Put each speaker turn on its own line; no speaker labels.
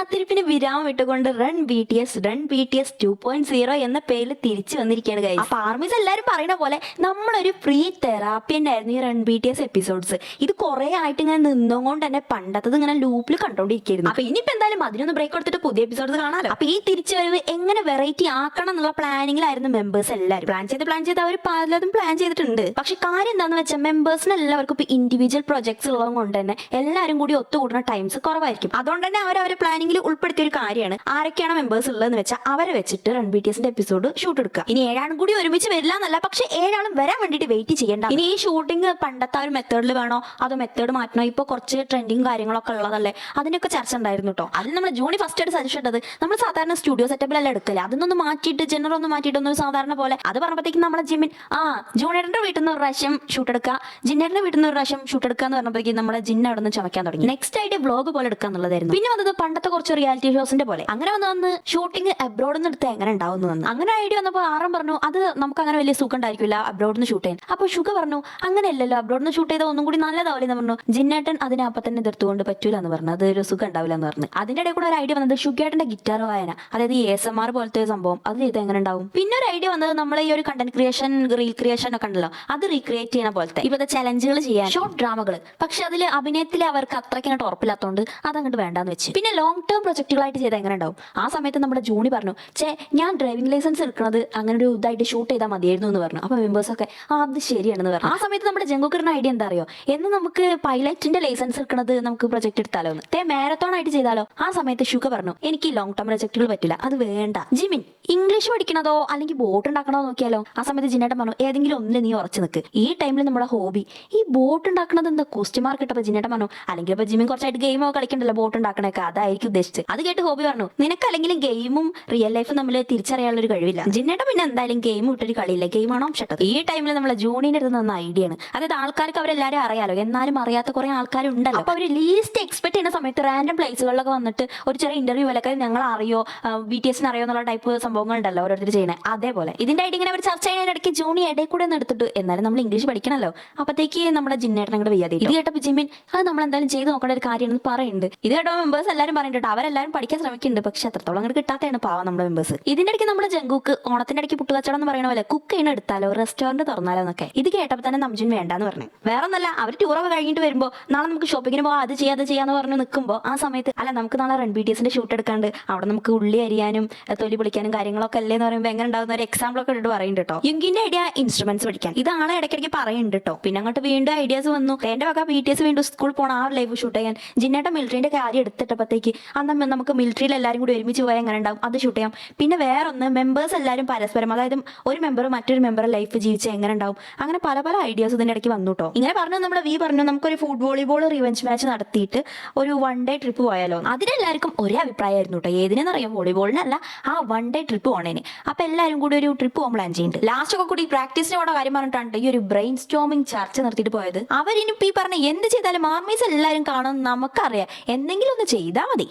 കാത്തിരിപ്പിന് വിരാമം ഇട്ടുകൊണ്ട് റൺ ബി ടി എസ് 2.0 എന്ന പേരിൽ തിരിച്ചു വന്നിരിക്കുകയാണ് guys. അപ്പൊ ആർമീസ് എല്ലാരും പറയുന്ന പോലെ നമ്മളൊരു ഫ്രീ തെറാപ്പി തന്നെയായിരുന്നു ഈ run B T S episodes. ഇത് കുറെ ആയിട്ട് ഇങ്ങനെ നിന്നുകൊണ്ട് തന്നെ പണ്ടത്തത് ഇങ്ങനെ ലൂപ്പിൽ കണ്ടോണ്ടിരിക്കുന്നു. അപ്പൊ ഇനിയിപ്പോ എന്തായാലും അതിനൊന്ന് ബ്രേക്ക് കൊടുത്തിട്ട് പുതിയ എപ്പിസോഡ്സ് കാണാലോ. അപ്പൊ ഈ തിരിച്ചു വരവ് എങ്ങനെ വെറൈറ്റി ആക്കണം എന്നുള്ള പ്ലാനിങ്ങിലായിരുന്നു മെമ്പേഴ്സ് എല്ലാവരും. പ്ലാൻ ചെയ്ത് അവർ പലതും പ്ലാൻ ചെയ്തിട്ടുണ്ട്. പക്ഷെ കാര്യം എന്താണെന്ന് വെച്ചാൽ മെമ്പേഴ്സിന് എല്ലാവർക്കും ഇപ്പൊ ഇൻഡിവിജ്വൽ പ്രൊജക്ട്സ് ഉള്ളത് കൊണ്ട് തന്നെ എല്ലാവരും കൂടി ഒത്തുകൂടുന്ന ടൈംസ് കുറവായിരിക്കും. അതുകൊണ്ട് തന്നെ അവരെ പ്ലാനിങ്ങിൽ ഉൾപ്പെടുത്തിയ ഒരു കാര്യമാണ് ആരൊക്കെയാണ് മെമ്പേഴ്സ് ഉള്ളതെന്ന് വെച്ചാൽ അവരെ വെച്ചിട്ട് റൺ ബി ടി എസിന്റെ എപ്പിസോഡ് ഷൂട്ട് എടുക്കുക. ഇനി 7 ആളും കൂടി ഒരുമിച്ച് വരില്ല എന്നല്ല, പക്ഷെ 7 ആളും വരാൻ വേണ്ടിയിട്ട് വെയിറ്റ് ചെയ്യേണ്ട. ഇനി ഈ ഷൂട്ടിംഗ് പണ്ടത്തെ ഒരു മെത്തേഡിൽ വേണോ അതോ മെത്തേഡ് മാറ്റണോ? ഇപ്പൊ കുറച്ച് ട്രെൻഡിങ് കാര്യങ്ങളൊക്കെ ഉള്ളതല്ലേ, അതിനൊക്കെ ചർച്ച ഉണ്ടായിരുന്നു കേട്ടോ. അതിൽ നമ്മൾ ജൂണി ഫസ്റ്റ് ആയിട്ട് സജസ്റ്റ് ചെയ്തത് നമ്മൾ സാധാരണ സ്റ്റുഡിയോ സെറ്റപ്പിലല്ല എടുക്കല്, അതൊന്നും മാറ്റിയിട്ട് ജനറൽ ഒന്ന് മാറ്റിയിട്ടൊന്നും സാധാരണ പോലെ അത് പറഞ്ഞപ്പോഴത്തേക്കും നമ്മളെ ജിമ്മിൻ ജൂണിയറിന്റെ വീട്ടിൽ നിന്ന് ഒരു പ്രാവശ്യം ഷൂട്ട് എടുക്കുക, ജിന്നറിന്റെ വീട്ടിൽ നിന്ന് ഒരു പ്രാവശ്യം ഷൂട്ട് എടുക്കുക എന്ന് പറഞ്ഞപ്പോഴേക്കും നമ്മുടെ ജിന്ന അവിടെ നിന്ന് ചമയ്ക്കാൻ തുടങ്ങി. നെക്സ്റ്റ് ആയിട്ട് വ്ളോഗ് പോലെ എടുക്കുക എന്നുള്ളതായിരുന്നു. പിന്നെ വന്നത് പണ്ടത്തെ കുറച്ച് റിയാലിറ്റി ഷോസിന്റെ പോലെ അങ്ങനെ വന്ന് ഷൂട്ടിംഗ് അബ്രോഡ് നിന്ന് എടുത്ത് എങ്ങനെ ഉണ്ടാവുന്നു വന്നു. അങ്ങനെ ഐഡിയ വന്നപ്പോൾ ആറും പറഞ്ഞു അത് നമുക്ക് അങ്ങനെ വലിയ സുഖം ഉണ്ടായിരിക്കില്ല അബ്രോഡ് നിന്ന് ഷൂട്ട് ചെയ്യാൻ. അപ്പൊ ഷുഗ പറഞ്ഞു അങ്ങനെയല്ലല്ലോ, അബ്രോഡ് നിന്ന് ഷൂട്ട് ചെയ്താൽ ഒന്നും കൂടി നല്ലതാവില്ല എന്ന് പറഞ്ഞു. ജിന്നേട്ടൻ അതിനെ അപ്പം തന്നെ എതിർത്തുകൊണ്ട് പറ്റൂല എന്ന് പറഞ്ഞു, അതൊരു സുഖം ഉണ്ടാവില്ല എന്ന് പറഞ്ഞു. അതിന്റെ ഇടയിൽ കൂടെ ഒരു ഐഡിയ വന്നത് ഷുഗേട്ടന്റെ ഗിറ്റാർ വായന, അതായത് ASMR പോലത്തെ സംഭവം, അത് ചെയ്ത് എങ്ങനെ ഉണ്ടാവും. പിന്നെ ഒരു ഐഡിയ വന്നത് നമ്മളെ ഈ ഒരു കണ്ടന്റ് ക്രിയേഷൻ റീക്രിയേഷൻ ഒക്കെ ഉണ്ടല്ലോ, അത് റീക്രിയേറ്റ് ചെയ്യണ പോലത്തെ ഇപ്പോഴത്തെ ചലഞ്ചുകൾ ചെയ്യാൻ, ഷോർട്ട് ഡ്രാമകൾ. പക്ഷെ അതിൽ അഭിനയത്തിൽ അവർക്ക് അത്രയ്ക്കായിട്ട് ഉറപ്പില്ലാത്തതുകൊണ്ട് അതങ്ങോട്ട് വേണ്ടാന്ന് വെച്ച്. പിന്നെ ലോങ് ടേം പ്രൊജക്ടുകളായിട്ട് ചെയ്താൽ എങ്ങനെ ഉണ്ടാവും. ആ സമയത്ത് നമ്മുടെ ജൂണി പറഞ്ഞു ഞാൻ ഡ്രൈവിംഗ് ലൈസൻസ് എടുക്കുന്നത് അങ്ങനെ ഒരു ഇതായിട്ട് ഷൂട്ട് ചെയ്താൽ മതിയായിരുന്നു എന്ന് പറഞ്ഞു. അപ്പൊ മെമ്പേഴ്സ് ഒക്കെ അത് ശരിയാണെന്ന് പറഞ്ഞു. ആ സമയത്ത് നമ്മുടെ ജങ്കുക്കിറിന് ഐഡിയ എന്താ അറിയോ, എന്ന് നമുക്ക് പൈലറ്റിന്റെ ലൈസൻസ് എടുക്കുന്നത് നമുക്ക് പ്രൊജക്ട് എടുത്താലോ എന്ന് മാരത്തോൺ ആയിട്ട് ചെയ്താലോ. ആ സമയത്ത് ഷുഗ പറഞ്ഞു എനിക്ക് ലോങ് ടേം പ്രൊജക്ടുകൾ പറ്റില്ല, അത് വേണ്ട. ജിമിൻ ഇംഗ്ലീഷ് പഠിക്കണതോ അല്ലെങ്കിൽ ബോട്ട് ഉണ്ടാക്കണോ നോക്കിയാലോ. ആ സമയത്ത് ജിന്നേട്ടൻ പറഞ്ഞു ഏതെങ്കിലും ഒന്നിൽ നീ ഉറച്ചു നിൽക്ക്. ഈ ടൈമിൽ നമ്മുടെ ഹോബി ഈ ബോട്ട് ഉണ്ടാക്കണത് എന്താ ക്വസ്റ്റ്യൻ മാർക്ക് ഇട്ടപ്പോൾ ജിന്നേട്ടൻ പറഞ്ഞു അല്ലെങ്കിൽ ഇപ്പൊ ജിമിൻ കുറച്ചായിട്ട് ഗെയിമോ കളിക്കണ്ടല്ലോ ബോട്ട് ഉണ്ടാക്കണൊക്കെ, അതായിരിക്കും ഉദ്ദേശിച്ചത്. അത് കേട്ട് ഹോബി പറഞ്ഞു നിനക്ക് അല്ലെങ്കിലും ഗെയിമും റിയൽ ലൈഫും തമ്മിൽ തിരിച്ചറിയാനുള്ള ഒരു കഴിവില്ല. ജിന്നേട്ടൻ പിന്നെ എന്തായാലും ഗെയിം വിട്ടൊരു കളിയില്ല, ഗെയിമാണോ ഷട്ടത്. ഈ ടൈമിൽ നമ്മളെ ജൂണിന്റെ അടുത്ത് നിന്ന ഐഡിയ ആണ്. അതായത് ആൾക്കാർക്ക് അവരെല്ലാരും അറിയാലോ, എന്നാലും അറിയാത്ത കുറെ ആൾക്കാരുണ്ടല്ലോ. അപ്പൊ അവർ ലീസ്റ്റ് എക്സ്പെക്ട് ചെയ്യുന്ന സമയത്ത് റാൻഡം പ്ലേസുകളിലൊക്കെ വന്നിട്ട് ഒരു ചെറിയ ഇന്റർവ്യൂ പോലൊക്കെ ഞങ്ങൾ അറിയോ BTS അറിയോ എന്നുള്ള ടൈപ്പ് സംഭവങ്ങൾ ഉണ്ടല്ലോ ഓരോരുത്തർ ചെയ്യണേ, അതേപോലെ ഇതിന്റെ ഐഡിയ ഇങ്ങനെ അവർ ചർച്ച ചെയ്യുന്ന ഇടയ്ക്ക് ജൂണി ഇടയിൽ കൂടെ ഒന്ന് എടുത്തിട്ട് എന്നാലും നമ്മൾ ഇംഗ്ലീഷ് പഠിക്കണല്ലോ. അപ്പത്തേക്ക് നമ്മുടെ ജിന്നേട്ടൻ അങ്ങോട്ട് വയ്യാതെ ഇത് കേട്ടപ്പോൾ ജിമ്മിൻ അത് നമ്മൾ എന്തായാലും ചെയ്ത് നോക്കേണ്ട ഒരു കാര്യമാണെന്ന് പറയുന്നുണ്ട്. ഇത് കേട്ടോ മെമ്പേഴ്സ് എല്ലാവരും പറയുന്നുണ്ട്, അവരെല്ലാവരും പഠിക്കാൻ ശ്രമിക്കുന്നുണ്ട്, പക്ഷെ അത്രത്തോളം അങ്ങോട്ട് കിട്ടാത്തതാണ് പാവം നമ്മുടെ മെമ്പേഴ്സ്. ഇതിന്റെ ഇടയ്ക്ക് നമ്മുടെ ജങ്കുക്ക് ഓണത്തിന്റെ ഇടയ്ക്ക് പുട്ടുകച്ചവടം എന്ന് പറയുന്ന പോലെ കുക്ക് ചെയ്യുന്ന എടുത്താലോ റെസ്റ്റോറന്റ് തുറന്നാലോ എന്നൊക്കെ. ഇത് കേട്ടപ്പോൾ തന്നെ നംജുൻ വേണ്ടാന്ന് പറഞ്ഞു. വേറെ ഒന്നല്ല, അവർ ടൂറൊക്കെ കഴിഞ്ഞിട്ട് വരുമ്പോൾ നാളെ നമുക്ക് ഷോപ്പിങ്ങിന് പോകാം, അത് ചെയ്യാന്ന് പറഞ്ഞു നിൽക്കുമ്പോൾ ആ സമയത്ത് അല്ല നമുക്ക് നാളെ റൺ BTSന്റെ ഷൂട്ട് എടുക്കാണ്ട് അവിടെ നമുക്ക് ഉള്ളി അരിയാനും തൊലി പൊളിക്കാനും കാര്യങ്ങളൊക്കെ അല്ലേ എന്ന് പറയുമ്പോൾ എങ്ങനെ ഉണ്ടാകുന്ന ഒരു എക്സാമ്പിൾ ഒക്കെ ഇട്ട് പറയുന്നുണ്ട് കേട്ടോ. യുങ്കിന്റെ ഐഡിയ ഇൻസ്ട്രുമെന്റ്സ് പഠിക്കാൻ, ഇത് ആളെ ഇടയ്ക്കിടയ്ക്ക് പറയുന്നുണ്ട് കേട്ടോ. പിന്നെ അങ്ങോട്ട് വീണ്ടും ഐഡിയാസ് വന്നു. എന്റെ വക BTS വീണ്ടും സ്കൂളിൽ പോകണം, ആ ലൈവ് ഷൂട്ട് ചെയ്യാൻ. ജിന്നേട്ട മിലിറ്ററിന്റെ കാര്യം എടുത്തിട്ടപ്പോഴത്തേക്ക് അന്ന് നമുക്ക് മിലിറ്ററിയിൽ എല്ലാവരും കൂടി ഒരുമിച്ച് പോയാൽ എങ്ങനെ ഉണ്ടാവും, അത് ഷൂട്ട് ചെയ്യാം. പിന്നെ വേറെ ഒന്ന് മെമ്പേഴ്സ് എല്ലാവരും പരസ്പരം, അതായത് ഒരു മെമ്പർ മറ്റൊരു മെമ്പർ ലൈഫ് ജീവിച്ച് എങ്ങനെ ഉണ്ടാവും, അങ്ങനെ പല ഐഡിയാസ് ഇതിന്റെ ഇടയ്ക്ക് വന്നു കേട്ടോ. ഇങ്ങനെ പറഞ്ഞു നമ്മുടെ പറഞ്ഞു നമുക്കൊരു ഫുഡ് വോളിബോൾ റിവെഞ്ച് മാച്ച് നടത്തിയിട്ട് ഒരു 1 ഡേ ട്രിപ്പ് പോയാലോ. അതിനെല്ലാവർക്കും ഒരേ അഭിപ്രായമായിരുന്നു കേട്ടോ. ഏതിനെന്നറിയാം, വോളിബോളിനല്ല, ആ 1 ഡേ ട്രിപ്പ് പോണേന്. അപ്പൊ എല്ലാവരും കൂടി ഒരു ട്രിപ്പ് പോകാൻ പ്ലാൻ ചെയ്യുന്നുണ്ട്. ലാസ്റ്റ് ഒക്കെ കൂടി പ്രാക്ടീസിനോടെ കാര്യം പറഞ്ഞിട്ടുണ്ട് ഈ ഒരു ബ്രെയിൻ സ്റ്റോമിങ് ചർച്ച നിർത്തിയിട്ട് പോയത്. അവരിനിപ്പോ ഈ പറഞ്ഞ എന്ത് ചെയ്താലും ആർമീസ് എല്ലാവരും കാണും, നമുക്കറിയാം, എന്തെങ്കിലും ഒന്ന് ചെയ്താൽ മതി.